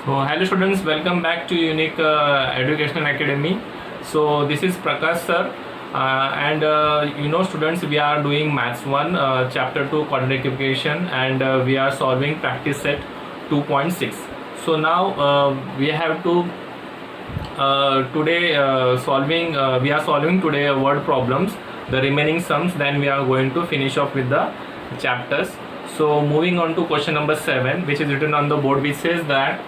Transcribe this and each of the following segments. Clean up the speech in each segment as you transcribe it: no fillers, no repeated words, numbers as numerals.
So, hello students, welcome back to Unique Educational Academy. So, this is Prakash sir, and students, we are doing Maths 1, Chapter 2, Quadratic and we are solving practice set 2.6. So, now we have to we are solving today word problems, the remaining sums, then we are going to finish off with the chapters. So, moving on to question number 7, which is written on the board, which says that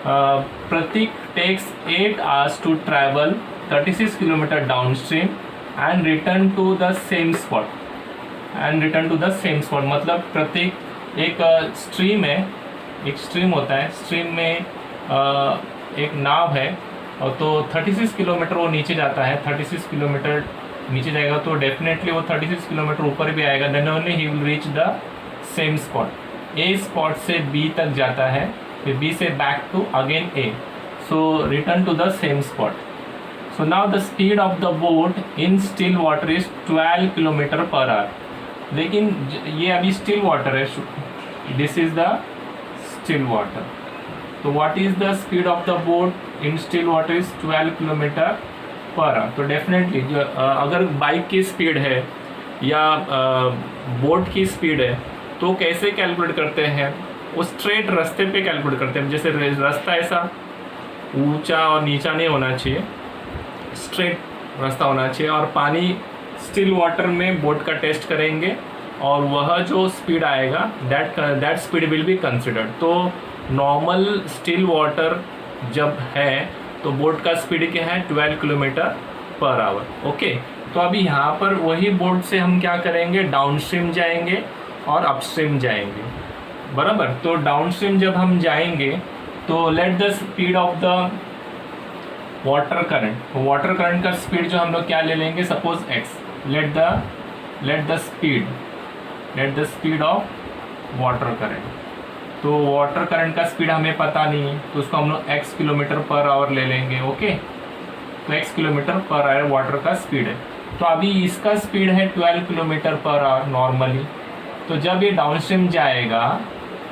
Pratik takes 8 hours to travel 36 km downstream and return to the same spot. मतलब प्रतीक एक stream है, एक stream होता है, stream में एक नाव है और तो 36 किलोमीटर वो नीचे जाता है, 36 किलोमीटर नीचे जाएगा तो डेफिनेटली वो 36 किलोमीटर ऊपर भी आएगा. Then only he will reach the same spot. A spot से बी तक जाता है, फिर बी से back to again A, so return to the same spot. So now the speed of the boat in still water is 12 kilometre per hour. लेकिन ये अभी still water है, this is the still water. तो what is the speed of the boat in still water is 12 kilometre per hour. तो definitely अगर bike की speed है या बोट की स्पीड है तो कैसे कैलकुलेट करते हैं, वो स्ट्रेट रास्ते पे कैलकुलेट करते हैं. जैसे रास्ता ऐसा ऊंचा और नीचा नहीं होना चाहिए, स्ट्रेट रास्ता होना चाहिए. और पानी स्टिल वाटर में बोट का टेस्ट करेंगे और वह जो स्पीड आएगा that speed will be considered. तो नॉर्मल स्टिल वाटर जब है तो बोट का स्पीड क्या है, 12 किलोमीटर पर आवर. ओके, तो अभी यहाँ पर वही बोट से हम क्या करेंगे, डाउनस्ट्रीम जाएंगे और अपस्ट्रीम जाएंगे, बराबर. तो डाउनस्ट्रीम जब हम जाएंगे तो let the speed of the water current, water current का स्पीड जो हम लोग क्या ले लेंगे, suppose x. Late the speed of water current. तो वाटर करंट का स्पीड हमें पता नहीं है तो उसको हम लोग x किलोमीटर पर आवर ले लेंगे. ओके, तो x kilometre per hour water का स्पीड है. तो अभी इसका स्पीड है 12 किलोमीटर पर आवर नॉर्मली. तो जब ये डाउनस्ट्रीम जाएगा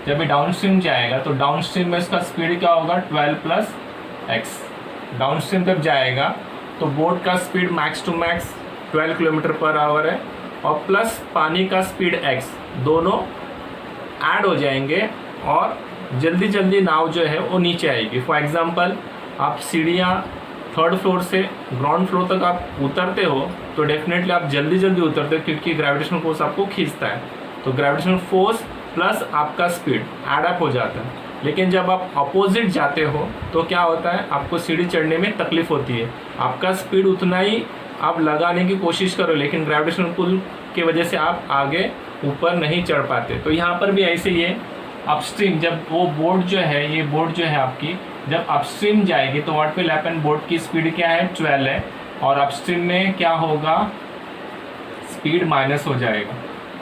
तो डाउनस्ट्रीम में इसका स्पीड क्या होगा, 12 प्लस एक्स. डाउनस्ट्रीम जब जाएगा तो बोट का speed max to max 12 kilometre per hour है और प्लस पानी का स्पीड x, दोनों ऐड हो जाएंगे और जल्दी नाव जो है वो नीचे आएगी. फॉर एग्जांपल आप सीढ़ियाँ 3rd फ्लोर से ग्राउंड फ्लोर तक आप उतरते हो तो डेफिनेटली आप जल्दी उतरते हो क्योंकि ग्रेविटेशनल फोर्स आपको खींचता है. तो ग्रेविटेशनल फोर्स प्लस आपका स्पीड ऐड अप हो जाता है. लेकिन जब आप अपोजिट जाते हो तो क्या होता है, आपको सीढ़ी चढ़ने में तकलीफ होती है. आपका स्पीड उतना ही आप लगाने की कोशिश करो लेकिन ग्रेविटेशनल पुल की वजह से आप आगे ऊपर नहीं चढ़ पाते. तो यहाँ पर भी ऐसे ही है. अपस्ट्रीम जब वो बोट जो है आपकी जब अपस्ट्रीम जाएगी तो व्हाट विल हैपन, बोट की स्पीड क्या है, 12 है और अपस्ट्रीम में क्या होगा, स्पीड माइनस हो जाएगा,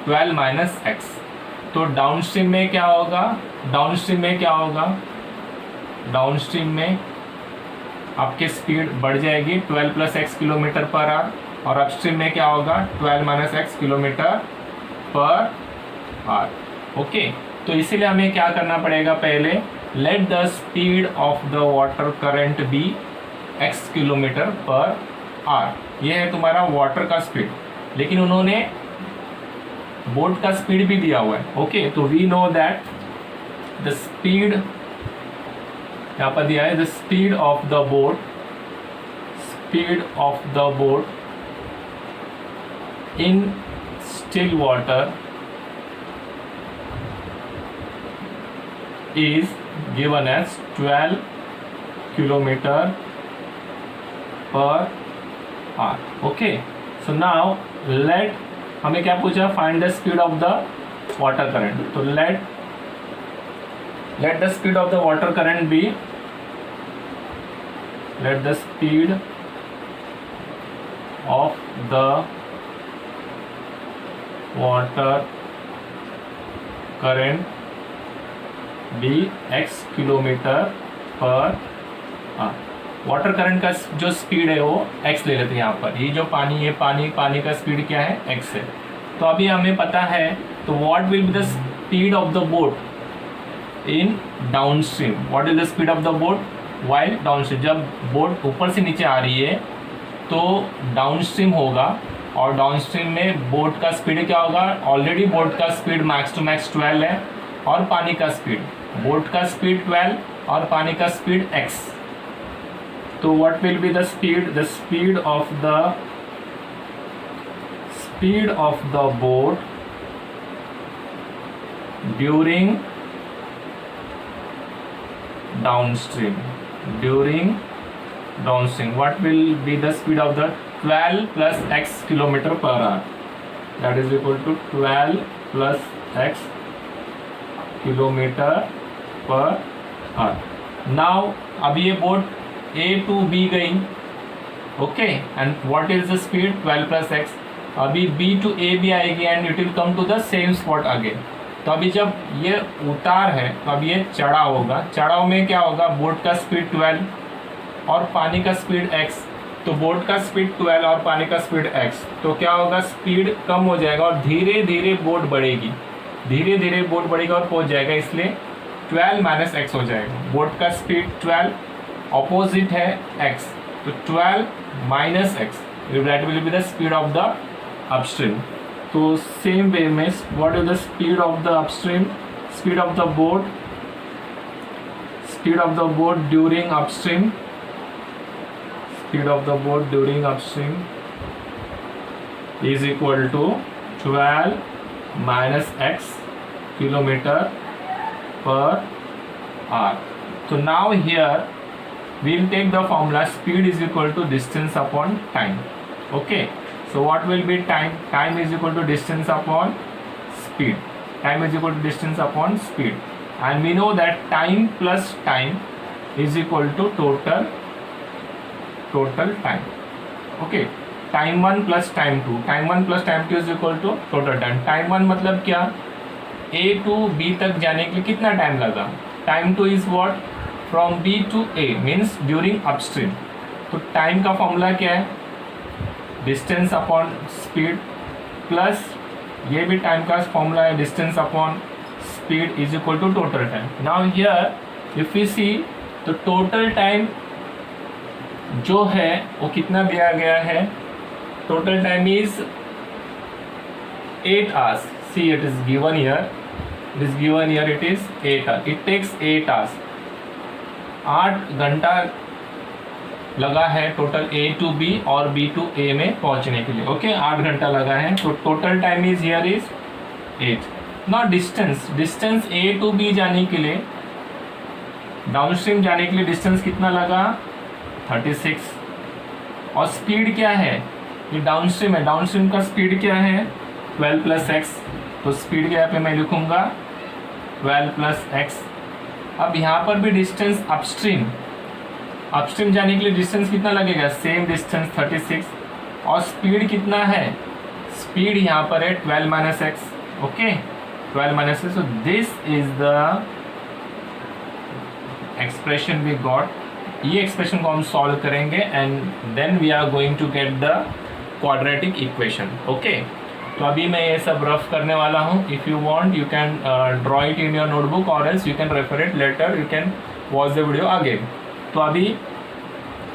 12 माइनस एक्स. तो डाउनस्ट्रीम में क्या होगा, डाउनस्ट्रीम में आपकी स्पीड बढ़ जाएगी 12 plus X kilometre per hour और अपस्ट्रीम में क्या होगा, 12 minus X kilometre per hour. Okay, तो इसीलिए हमें क्या करना पड़ेगा, पहले let the speed of the water current be X kilometre per hour. ये है तुम्हारा वाटर का स्पीड, लेकिन उन्होंने बोट का स्पीड भी दिया हुआ है. ओके, तो we know that the speed यहाँ पर दिया है, the speed of the boat in still water is given as 12 kilometre per hour. Okay, so now let, हमें क्या पूछा, find the speed of the water current. तो let the speed of the water current be, let the speed of the water current be X kilometre per hour. Water current का जो speed है वो x ले लेते हैं. यहाँ पर ये जो पानी का स्पीड क्या है, x है. तो अभी हमें पता है तो what will be the speed of the boat in down stream. What is the speed of the boat while down stream. जब बोट ऊपर से नीचे आ रही है तो डाउन स्ट्रीम होगा, और डाउन स्ट्रीम में बोट का स्पीड क्या होगा. ऑलरेडी बोट का स्पीड मैक्स टू मैक्स 12 है, और पानी का स्पीड, बोट का स्पीड 12 और पानी का स्पीड x. तो what will be the speed. The speed of the boat during downstream. What will be the speed of the 12 plus x kilometer per hour. That is equal to 12 plus x kilometer per hour. Now अभी ये boat A to B गई, okay, and what is the speed 12 plus x. अभी B to A भी आएगी and it will come to the same spot again. तो अभी जब ये उतार है तो अब ये चढ़ाव होगा. चढ़ाव में क्या होगा, बोट का स्पीड 12 और पानी का स्पीड x. तो बोट का स्पीड 12 और पानी का स्पीड x, तो क्या होगा, स्पीड कम हो जाएगा और धीरे धीरे बोट बढ़ेगी, धीरे धीरे बोट बढ़ेगा और पहुंच जाएगा, इसलिए 12 माइनस x हो जाएगा. बोट का स्पीड 12, ऑपोजिट है x, तो 12 minus x, that will be the speed of the upstream. तो सेम वे में what is the speed of the upstream. Speed of the boat during upstream. Speed of the boat during upstream is equal to 12 minus x kilometre per hour. तो now here we will take the formula speed is equal to distance upon time. Okay, so what will be time. Time is equal to distance upon speed. Time is equal to distance upon speed, and we know that time plus time is equal to total time. Okay, time 1 plus time 2, time 1 plus time 2 is equal to total time. Time 1 मतलब क्या, A to B तक जाने के लिए कितना time लगा. Time 2 is what, from B to A means during upstream. तो time का फॉर्मूला क्या है, डिस्टेंस अपॉन स्पीड, प्लस ये भी टाइम का फॉर्मूला है, distance upon speed is equal to total time. Now here if you see, तो total time जो है वो कितना दिया गया है, total time is 8 hours. See it is given here, it is 8 hours. It takes 8 hours. 8 घंटा लगा है टोटल A to B और B to A में पहुंचने के लिए. ओके, 8 घंटा लगा है, तो total time is here is 8. ना डिस्टेंस A to B जाने के लिए, डाउनस्ट्रीम जाने के लिए डिस्टेंस कितना लगा, 36. और स्पीड क्या है, ये डाउनस्ट्रीम है, डाउनस्ट्रीम का स्पीड क्या है, 12 प्लस x. तो स्पीड क्या पे मैं लिखूंगा 12 प्लस x. अब यहाँ पर भी डिस्टेंस अपस्ट्रीम जाने के लिए डिस्टेंस कितना लगेगा, सेम डिस्टेंस 36. और स्पीड कितना है, स्पीड यहाँ पर है 12 minus X. Okay, 12 minus X. So this is the expression we got. ये एक्सप्रेशन को हम सॉल्व करेंगे and then we are going to get the quadratic equation. Okay, तो अभी मैं ये सब रफ करने वाला हूँ. If you want you can draw it in your notebook और else you can refer it later, you can watch the video again. तो अभी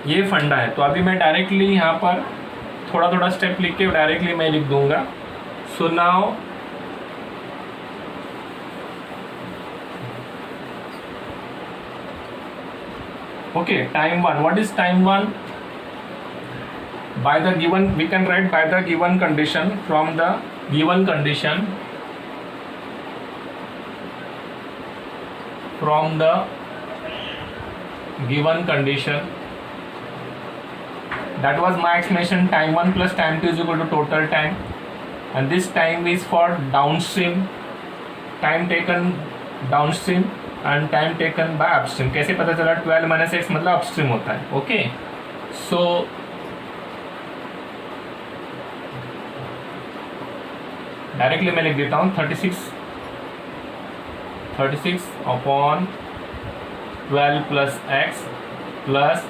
ये फंडा है, तो अभी मैं डायरेक्टली यहाँ पर थोड़ा थोड़ा स्टेप लिख के डायरेक्टली मैं लिख दूंगा. So now okay, time 1. What is time 1? By the given, we can write by the given condition. From the given condition, that was my explanation. Time 1 plus time 2 is equal to total time, and this time is for downstream, time taken downstream and time taken by upstream. कैसे पता चला, 12 minus x मतलब upstream होता है. Okay, सो directly मैं लिख देता हूँ 36 upon 12 plus X plus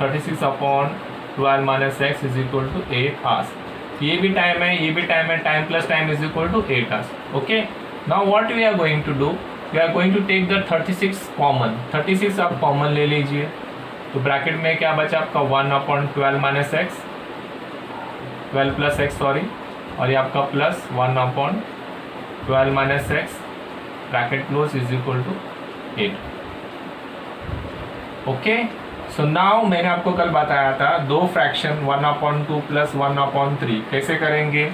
36 upon 12 minus X is equal to 8 hours. ये भी टाइम है, ये भी टाइम है, time plus time is equal to 8 hours. Okay, now what we are going to do, we are going to take the 36 common, 36 आप common ले लीजिए। तो ब्रैकेट में क्या बचा आपका 1/12 minus X, 12 plus X sorry, और ये आपका plus 1/12 minus X bracket close is equal to 8। Okay, so now मैंने आपको कल बताया था दो फ्रैक्शन 1/2 प्लस 1/3 कैसे करेंगे।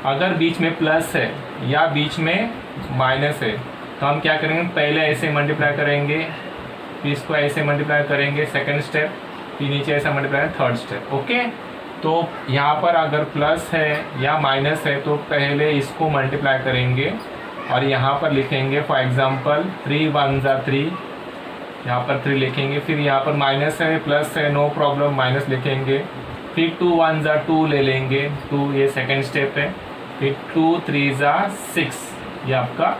अगर बीच में प्लस है या बीच में माइनस है तो हम क्या करेंगे, पहले ऐसे मल्टीप्लाई करेंगे, फिर इसको ऐसे मल्टीप्लाई करेंगे सेकंड स्टेप, फिर नीचे ऐसा मल्टीप्लाई थर्ड स्टेप। ओके, तो यहाँ पर अगर प्लस है या माइनस है तो पहले इसको मल्टीप्लाई करेंगे और यहाँ पर लिखेंगे फॉर एग्जांपल 3 1 जा 3, यहाँ पर 3 लिखेंगे, फिर यहाँ पर माइनस है प्लस है नो प्रॉब्लम माइनस लिखेंगे, फिर 2 1 जा 2 ले लेंगे 2, ये सेकंड स्टेप है, फिर 2 3 जा 6, ये आपका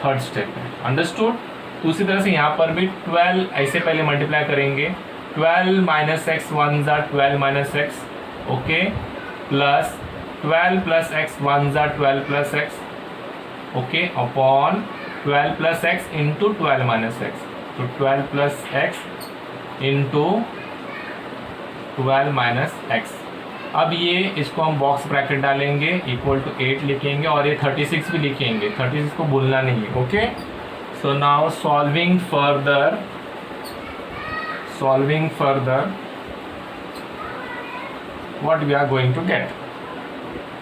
थर्ड स्टेप है। अंडरस्टूड। तो उसी तरह से यहाँ पर भी 12 ऐसे पहले मल्टीप्लाई करेंगे, 12 माइनस एक्स 1 जा 12 minus X, okay, plus 12 plus x 1 जा 12 plus x, okay, upon 12 plus x into 12 minus x, तो 12 plus x into 12 minus x. अब ये इसको हम बॉक्स ब्रैकेट डालेंगे इक्वल टू 8 लिखेंगे और ये 36 भी लिखेंगे, 36 को भूलना नहीं है। Okay, so now solving further what we are going to get.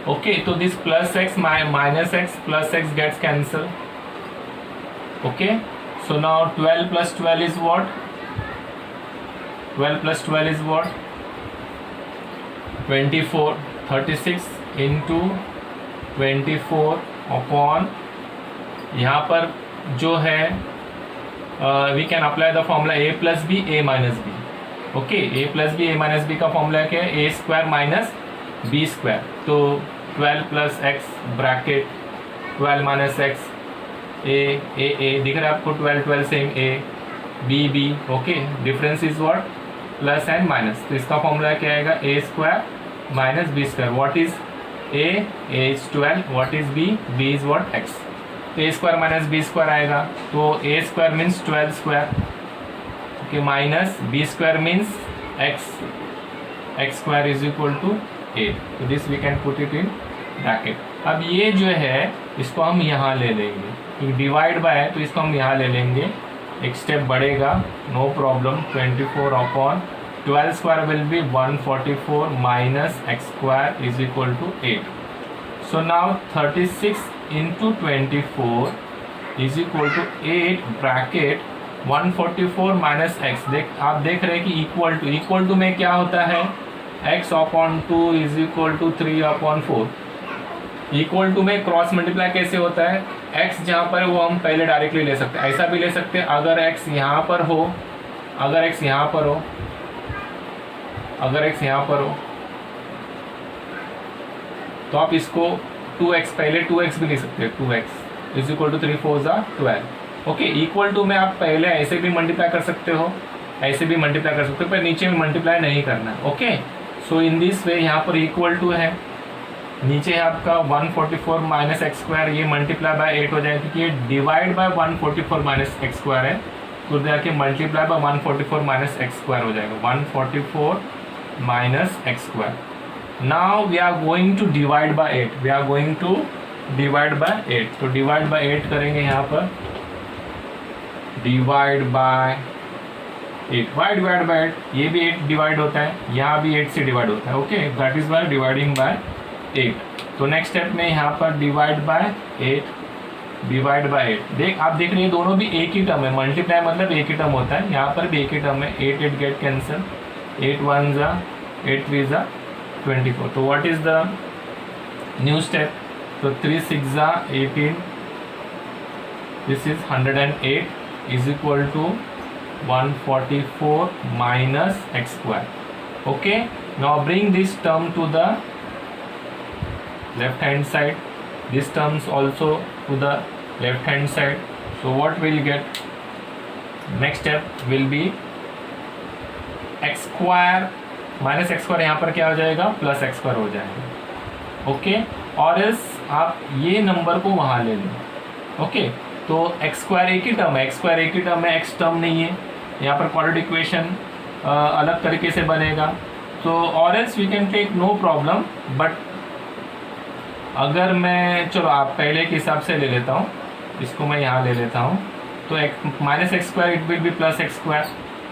Okay, so this plus x minus x plus x gets cancelled. Okay, so now 12 plus 12 is what? 12 plus 12 is what? 24. 36 into 24 upon, यहाँ पर जो है we can apply the formula a plus b a minus b. Okay, a plus B a minus B का formula क्या है, A square minus B square. तो 12 plus X bracket 12 minus X A दिख रहा है आपको, 12 12 same A B B. Okay, difference is what, plus and minus. तो इसका फॉर्मूला क्या आएगा, A square minus B square. What is A is 12, what is B is what X. A square minus B square आएगा, तो A square means 12 square, okay, minus B square means X square is equal to 8। तो this we can put it in bracket. अब ये जो है इसको हम यहाँ ले लेंगे, क्योंकि डिवाइड बाय है तो इसको हम यहाँ ले लेंगे, एक स्टेप बढ़ेगा, no problem. 24 upon 12 square will be 144 minus X square is equal to 8। So now 36 into 24 is equal to 8 bracket 144 minus X. आप देख रहे हैं कि इक्वल टू में क्या होता है, x upon 2 is equal to 3 upon 4। Equal to में क्रॉस मल्टीप्लाई कैसे होता है, x जहाँ पर है वो हम पहले डायरेक्टली ले सकते हैं, ऐसा भी ले सकते हैं। अगर x यहाँ पर हो, अगर x यहाँ पर हो, अगर x यहाँ पर हो तो आप इसको 2x पहले 2x भी ले सकते हैं, 2x इज इक्वल टू 3 4 जा 12। ओके, इक्वल टू में आप पहले ऐसे भी मल्टीप्लाई कर सकते हो, ऐसे भी मल्टीप्लाई कर सकते हो, पर नीचे में मल्टीप्लाई नहीं करना है। Okay, so in this way यहाँ पर इक्वल टू है, नीचे है आपका 144 माइनस एक्स स्क्वायर, ये मल्टीप्लाई बाय 8 हो जाएगा क्योंकि ये divide by 144 minus X square है, तो जाके multiply by 144 minus X square हो जाएगा, 144 minus X square. Now we are going to divide by 8, we are going to divide by 8। तो डिवाइड बाय 8 करेंगे यहाँ पर, divide by 8, Y divide by 8, ये भी 8 डिवाइड होता है, यहाँ भी 8 से डिवाइड होता है। Okay, that is by dividing by 8। तो नेक्स्ट स्टेप में यहाँ पर डिवाइड बाय 8, डिवाइड बाय 8। आप देख रहे हैं दोनों भी एक ही टर्म है, मल्टीप्लाई मतलब एक ही टर्म होता है, यहाँ पर भी एक ही टर्म है, 8 8 गेट कैंसल, 8 1 जा 8 3 जा 24। तो what is the new step, तो 3 6 जा 18, this is 108 is equal to 144 minus x square. Okay, now bring this term to the left hand side, this terms also to the left hand side. So what we'll get, next step will be x square minus x square, यहाँ पर क्या हो जाएगा, plus x square हो जाएगा। Okay, और इस आप ये नंबर को वहाँ ले लो। ओके, तो एक्स स्क्वायर एक ही टर्म है, एक्स स्क्वायर एक ही टर्म है, एक्स टर्म नहीं है। यहाँ पर क्वाड्रेटिक इक्वेशन अलग तरीके से बनेगा। तो और else we can take no problem, but अगर मैं, चलो आप पहले के हिसाब से ले लेता हूँ, इसको मैं यहाँ ले लेता हूँ। तो एक minus X square it will B plus x square,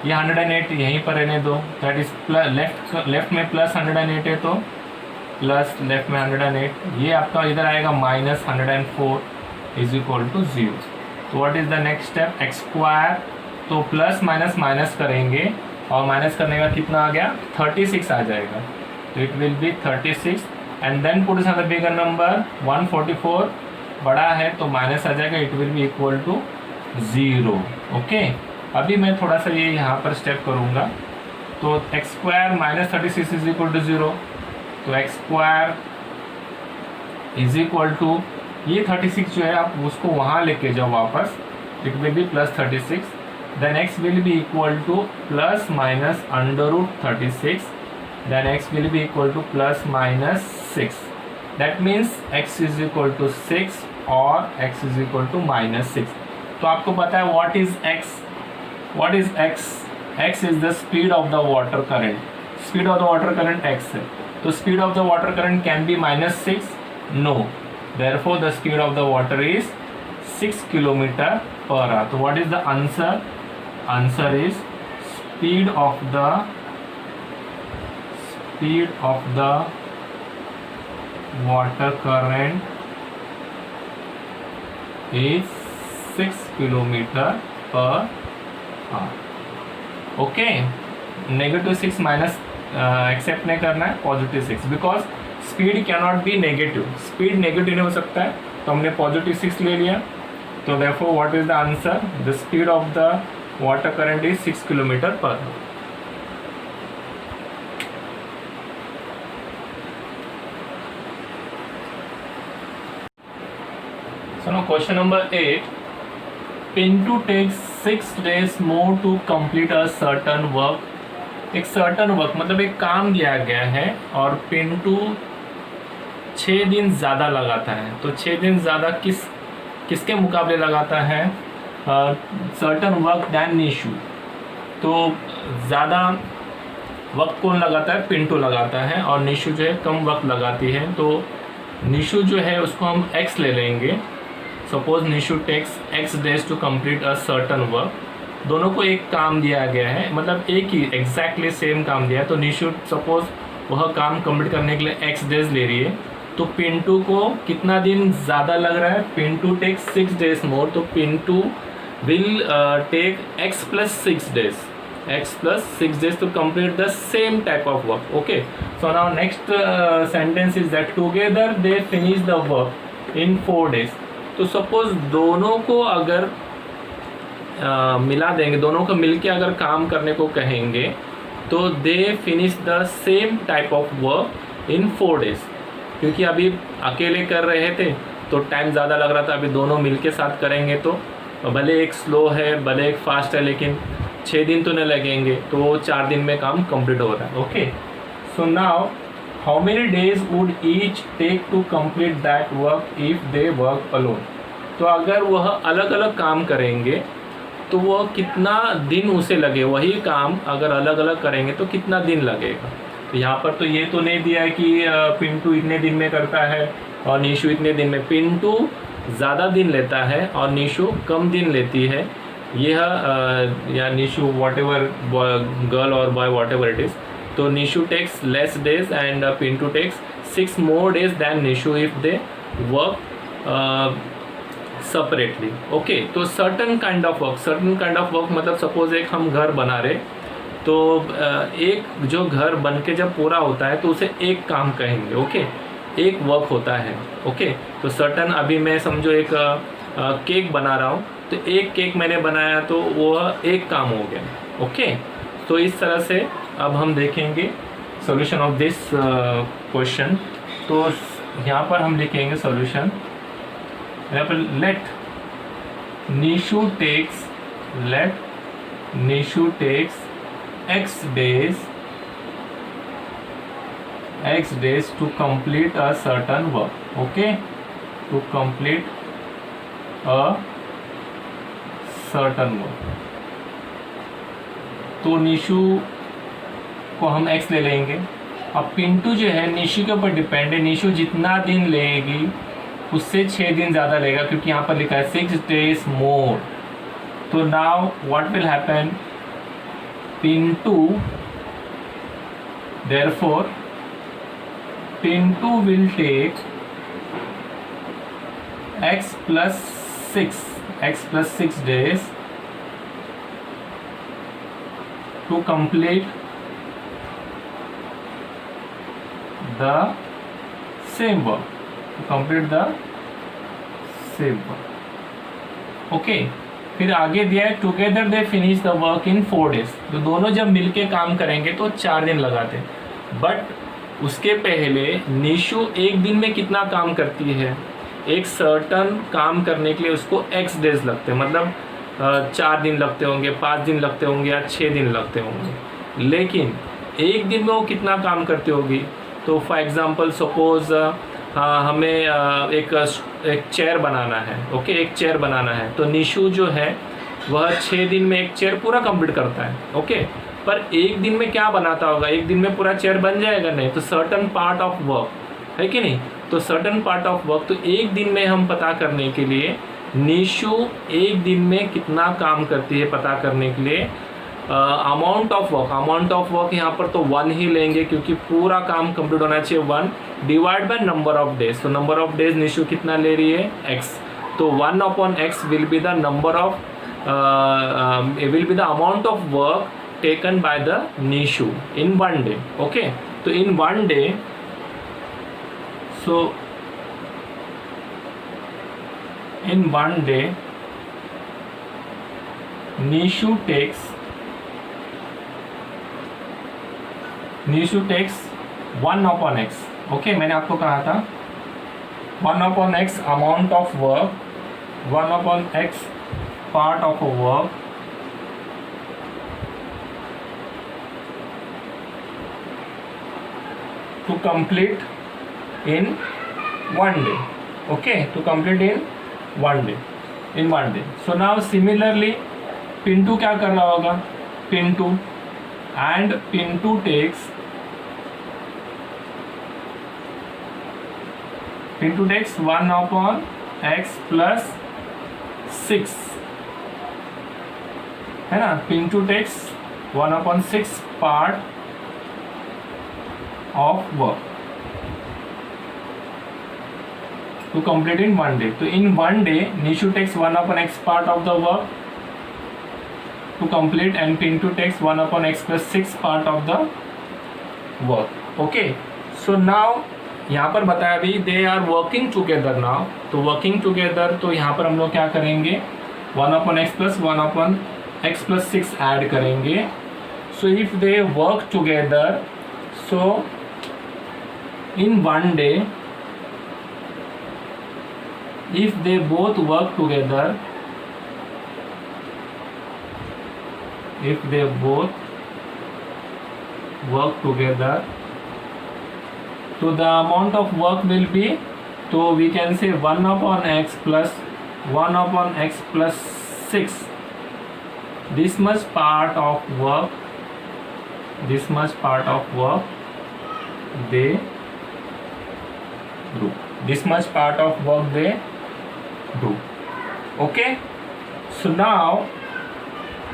ये 108 यहीं पर रहने दो, दैट इज लेफ्ट में प्लस 108 है तो प्लस लेफ्ट में 108, ये आपका इधर आएगा माइनस 104 इज इक्वल टू 0। तो what is the next step, X square, तो प्लस माइनस माइनस करेंगे और माइनस करने का कितना आ गया 36 आ जाएगा। तो it will be 36 and then put the bigger number 144 बड़ा है तो माइनस आ जाएगा, it will be equal to 0। Okay, अभी मैं थोड़ा सा ये यहाँ पर स्टेप करूँगा। तो X square minus 36 is equal to 0, तो X square is equal to ये 36 जो है आप उसको वहाँ लेके जाओ वापस, it will B plus 36, then x will be equal to plus minus under root 36, then x will be equal to plus minus 6, that means x is equal to 6 और x is equal to minus 6। तो आपको पता है what is x, what is x, x is the speed of the water current, speed of the water current x है। तो speed of the water current can be minus 6, no, therefore the speed of the water is 6 kilometer per hour। तो what is the answer, answer is speed of the water current is 6 kilometer per hour। Okay, negative 6 minus accept नहीं करना है, positive 6, because speed can not be negative, speed negative नहीं हो सकता है, तो हमने पॉजिटिव 6 ले लिया। तो therefore what is the answer, the speed of the water current is 6 kilometer per hour। So now question number 8, Pintu takes 6 days more to complete a certain work। एक certain work मतलब एक काम दिया गया है और पिंटू 6 दिन ज़्यादा लगाता है। तो 6 दिन ज़्यादा किसके मुकाबले लगाता है, सर्टन वर्क दैन निशु। तो ज़्यादा वक्त कौन लगाता है, पिंटू लगाता है, और निशु जो है कम वक्त लगाती है। तो निशु जो है उसको हम x ले लेंगे। Suppose Nishu takes x days to complete a certain work, दोनों को एक काम दिया गया है, मतलब एक ही एग्जैक्टली सेम काम दिया है। तो निशु सपोज वह काम कंप्लीट करने के लिए x डेज ले रही है, तो पिंटू को कितना दिन ज़्यादा लग रहा है, पिंटू टेक्स 6 days मोर, तो Pintu will take x plus 6 days to complete the same type of work। okay, so now next sentence is that together they finish the work in 4 days। तो सपोज दोनों को अगर मिला देंगे, दोनों को मिलके अगर काम करने को कहेंगे, तो दे finish the same type of work in 4 days। क्योंकि अभी अकेले कर रहे थे तो टाइम ज़्यादा लग रहा था, अभी दोनों मिलके साथ करेंगे तो भले एक स्लो है भले एक फास्ट है, लेकिन 6 दिन तो नहीं लगेंगे, तो 4 दिन में काम कंप्लीट हो रहा है। Okay, so now how many days would each take to complete that work if they work alone. तो अगर वह अलग अलग काम करेंगे तो वह कितना दिन उसे लगे, वही काम अगर अलग अलग करेंगे तो कितना दिन लगेगा। तो यहाँ पर तो ये तो नहीं दिया है कि पिंटू इतने दिन में करता है और निशु इतने दिन में। पिंटू ज़्यादा दिन लेता है और निशु कम दिन लेती है। यह या निशु वॉट एवर गर्ल और boy whatever it is. तो Nishu takes less days and Pintu takes 6 more days than Nishu if they work separately. Okay, तो सर्टन काइंड ऑफ वर्क मतलब सपोज एक हम घर बना रहे, तो एक जो घर बन के जब पूरा होता है तो उसे एक काम कहेंगे। ओके, एक वर्क होता है। ओके, तो सर्टन, अभी मैं समझो एक केक बना रहा हूँ, तो एक केक मैंने बनाया तो वह एक काम हो गया। ओके, तो इस तरह से अब हम देखेंगे सॉल्यूशन ऑफ दिस क्वेश्चन। तो यहाँ पर हम लिखेंगे सॉल्यूशन, यहाँ पर let Nishu takes x days to complete a certain work। okay, to complete a certain work. तो निशु को हम x ले लेंगे। अब पिंटू जो है निशु के ऊपर डिपेंड है, निशु जितना दिन लेगी उससे 6 दिन ज़्यादा लेगा, क्योंकि यहाँ पर लिखा है 6 days more। तो now what will happen, Pintu, therefore Pintu will take x plus 6 days to complete the same work, okay. फिर आगे दिया है together they finish the work in 4 days। तो दोनों जब मिलके काम करेंगे तो 4 दिन लगाते हैं, बट उसके पहले निशु एक दिन में कितना काम करती है, एक सर्टन काम करने के लिए उसको x डेज लगते हैं, मतलब 4 दिन लगते होंगे, 5 दिन लगते होंगे या 6 दिन लगते होंगे। लेकिन एक दिन में वो कितना काम करती होगी, तो फॉर एग्जांपल सपोज हमें एक चेयर बनाना है, ओके, एक चेयर बनाना है, तो निशु जो है वह 6 दिन में एक चेयर पूरा कंप्लीट करता है, ओके। पर एक दिन में क्या बनाता होगा, एक दिन में पूरा चेयर बन जाएगा नहीं, तो सर्टन पार्ट ऑफ वर्क है कि नहीं। तो सर्टन पार्ट ऑफ वर्क, तो एक दिन में हम पता करने के लिए निशु एक दिन में कितना काम करती है पता करने के लिए अमाउंट ऑफ वर्क यहाँ पर तो 1 ही लेंगे, क्योंकि पूरा काम कंप्लीट होना चाहिए 1 divide by number of days. तो नंबर ऑफ डेज निशु कितना ले रही है, x। तो 1/x will be the number of will be the amount of work taken by the Nishu in 1 day, okay. तो in 1 day, so in 1 day Nishu takes 1/x, okay. मैंने आपको कहा था 1/x amount of work, 1/x part of work, to complete in 1 day, okay, to complete in 1 day। So now similarly Pintu क्या कर रहा होगा, Pintu takes 1/x plus 6, है ना। Pintu takes 1/6 part of work to complete in 1 day। तो in 1 day Nishu takes 1/x part of the work to complete, and Pintu takes 1/x plus 6 part of the work, okay। So now यहाँ पर बताया भी they are working together now। तो working together, तो यहाँ पर हम लोग क्या करेंगे, 1/x plus 1/x plus 6 add करेंगे। So if they work together, so in 1 day if they both work together, so the amount of work will be, so we can say 1/x plus 1/x plus 6, this much part of work they do, this much part of work they do, okay। So now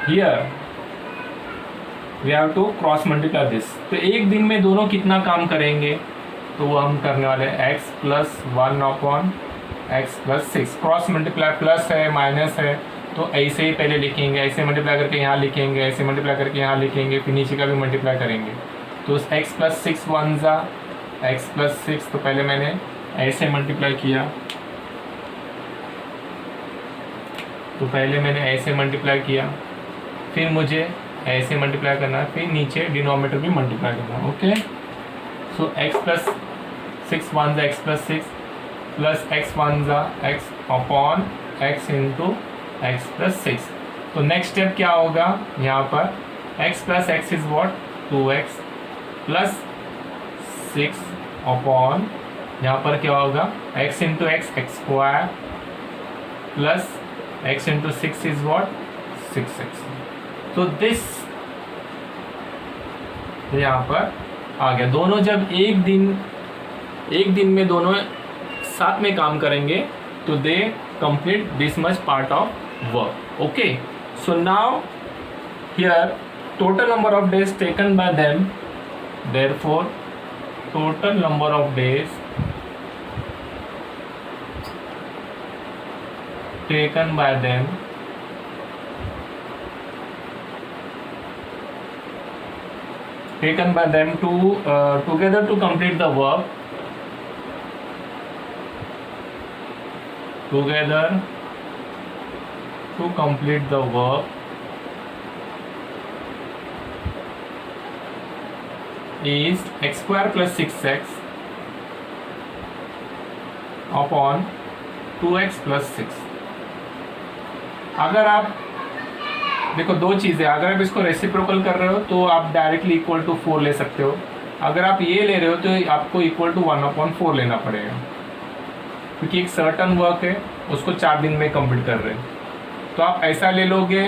here we have to cross multiply this। तो एक दिन में दोनों कितना काम करेंगे, तो वो हम करने वाले x plus 1/x plus 6। Cross multiply plus है माइनस है, तो ऐसे ही पहले लिखेंगे, ऐसे मल्टीप्लाई करके यहाँ लिखेंगे, ऐसे मल्टीप्लाई करके यहाँ लिखेंगे, फिर नीचे का भी मल्टीप्लाई करेंगे। तो x plus 6 1 x plus 6, तो पहले मैंने ऐसे मल्टीप्लाई किया, तो पहले मैंने ऐसे मल्टीप्लाई किया, फिर मुझे ऐसे मल्टीप्लाई करना है, फिर नीचे डिनोमिनेटर भी मल्टीप्लाई करना है, ओके। सो x plus 6 1 x plus 6 plus x 1 x upon x into x plus 6। तो नेक्स्ट स्टेप क्या होगा, यहाँ पर x plus x is what 2x plus 6 upon, यहाँ पर क्या होगा x into x x square plus x into 6 is what 6x। तो दिस यहाँ पर आ गया। दोनों जब एक दिन में दोनों साथ में काम करेंगे तो they complete this much part of work. Okay, so now here total number of days taken by them, therefore total number of days taken by them to together to complete the work, together to complete the work is x square plus 6x upon 2x plus 6। अगर आप देखो दो चीज़ें, अगर आप इसको reciprocal कर रहे हो तो आप डायरेक्टली इक्वल टू 4 ले सकते हो। अगर आप ये ले रहे हो तो आपको इक्वल टू 1/4 लेना पड़ेगा, क्योंकि एक सर्टन वर्क है उसको 4 दिन में कंप्लीट कर रहे हैं। तो आप ऐसा ले लोगे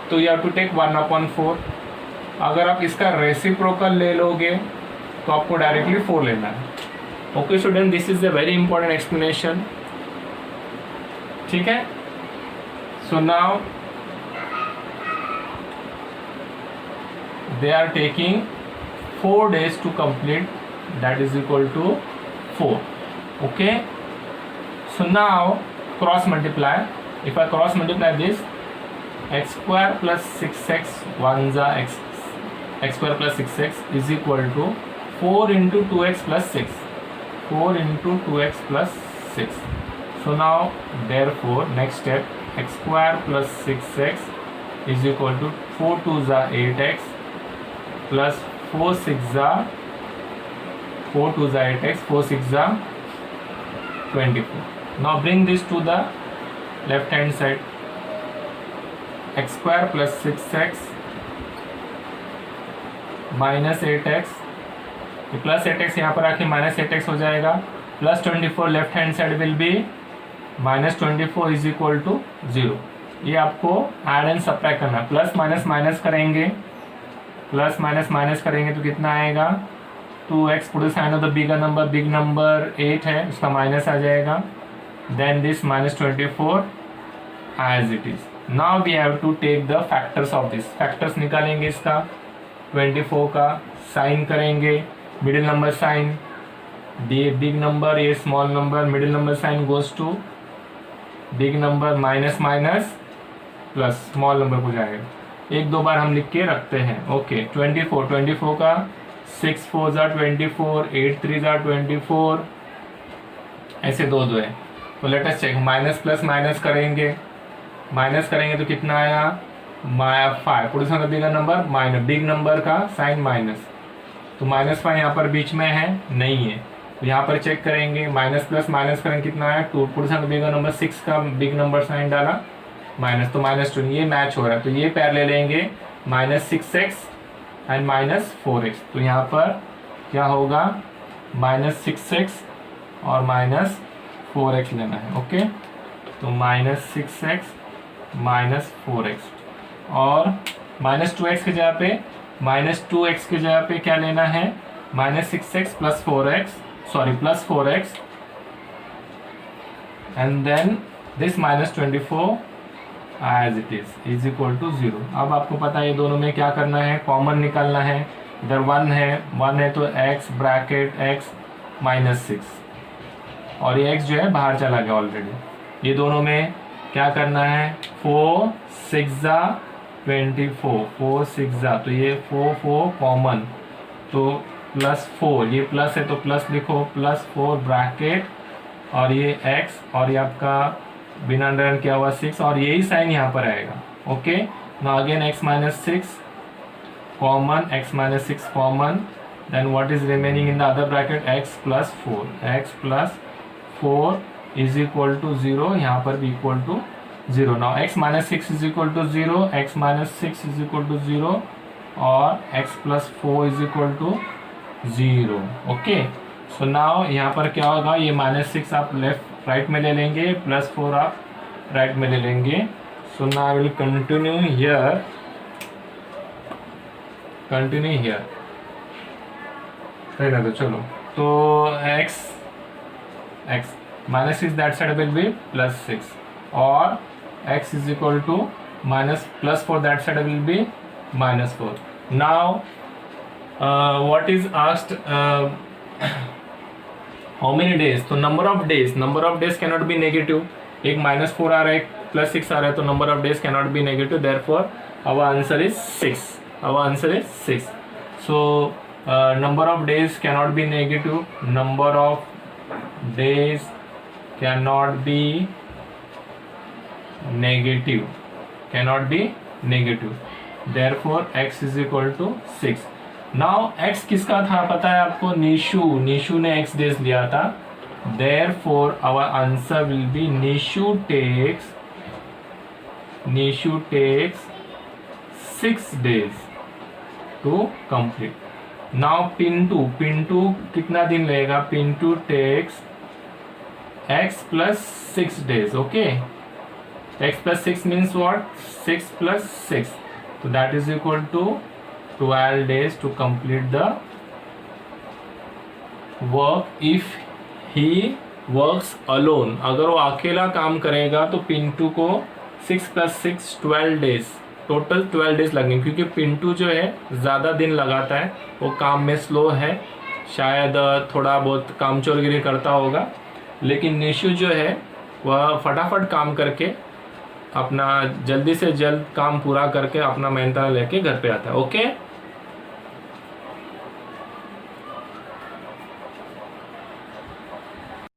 तो यू हैव टू टेक 1/4। अगर आप इसका रेसिप्रोकल ले लोगे तो आपको डायरेक्टली 4 लेना है। Okay student, this is a very important explanation. ठीक है, so now they are taking 4 days to complete, that is equal to 4. Okay, so now cross multiply. If I cross multiply this, x square plus 6x 1 is x square plus 6x is equal to 4 into 2x plus 6, 4 into 2x plus 6. So now therefore next step, x square plus 6x is equal to 4 2s are 8x plus 4 6s are 4 2s are 8x, 4 6s are 24. Now bring this to the left hand side, x square plus 6x minus 8x, plus 8x यहाँ पर आके minus 8x हो जाएगा, plus 24 left hand side will be minus 24 is equal to 0। ये आपको add and subtract करना है। Plus minus minus करेंगे, प्लस माइनस माइनस करेंगे तो कितना आएगा 2x, put the sign of the bigger number, big number 8 है उसका माइनस आ जाएगा, then this minus 24 as it is. Now we have to take the factors of this, factors निकालेंगे इसका 24 का, साइन करेंगे, middle number sign, big number ये small number, middle number sign goes to big number, minus minus plus small number हो जाएगा। एक दो बार हम लिख के रखते हैं। ओके, 24 का 6 4s are 24, 8 3s are 24, ऐसे दो है। तो let us check, minus plus minus करेंगे, माइनस करेंगे तो कितना आया 5, put the bigger number minus, big number का साइन माइनस, तो -5 यहाँ पर बीच में है नहीं है, तो यहाँ पर चेक करेंगे, माइनस प्लस माइनस करेंगे कितना आया 2, पुट द बिगर नंबर 6 का बिग नंबर साइन डाला माइनस, तो -2, ये मैच हो रहा है। तो ये पैर ले लेंगे -6x एंड -4x, तो यहाँ पर क्या होगा -6x और -4x लेना है। ओके, तो -6x -4x और -2x की जगह पे -2x की जगह पे क्या लेना है -6x plus 4x, sorry plus 4x and then this -24 as it is equal to 0। अब आपको पता है ये दोनों में क्या करना है, कॉमन निकालना है। इधर 1 है तो x ब्रैकेट x -6 और ये x जो है बाहर चला गया ऑलरेडी। ये दोनों में क्या करना है 4 6 24, 4 6 तो ये 4 कॉमन, तो +4, ये प्लस है तो प्लस लिखो, +4 ब्रैकेट और ये x और ये आपका बिना अंडरलाइन किया हुआ 6 और यही साइन यहाँ पर आएगा। Okay, now again x -6 common, x -6 common, then what is remaining in the other bracket x + 4 is equal to 0, यहाँ पर भी equal to 0। Now x -6 is equal to 0, x -6 is equal to 0 और x + 4 is equal to 0। Okay, so now यहाँ पर क्या होगा, ये -6 आप लेफ्ट राइट में ले लेंगे, +4 आप राइट में ले लेंगे। So now I will continue here. रहने दो चलो. तो x minus 6 that side will be plus 6 or x is equal to minus plus 4 that side will be minus 4. Now what is asked, how many days? तो number of days cannot be negative. एक -4 आ रहा है, एक +6 आ रहा है, तो number of days cannot be negative. Therefore our answer is 6. So number of days cannot be negative. Number of days cannot be negative. Therefore x is equal to 6. Now x किसका था पता है आपको? निशु ने x days लिया था. Therefore our answer will be Nishu takes 6 days to complete. Now Pintu कितना दिन लगेगा? Pintu takes x plus 6 days. Okay, x plus 6 means what? 6 plus 6, so that is equal to 12 days to complete the work. If he works alone, अगर वो अकेला काम करेगा तो पिंटू को 6 plus 6 12 days, टोटल 12 days लगेंगे, क्योंकि पिंटू जो है ज़्यादा दिन लगाता है, वो काम में स्लो है, शायद थोड़ा बहुत काम चोरगिरी करता होगा, लेकिन निशु जो है वह फटाफट काम करके अपना जल्दी से जल्द काम पूरा करके अपना मेहनत लेके घर पे आता है. ओके.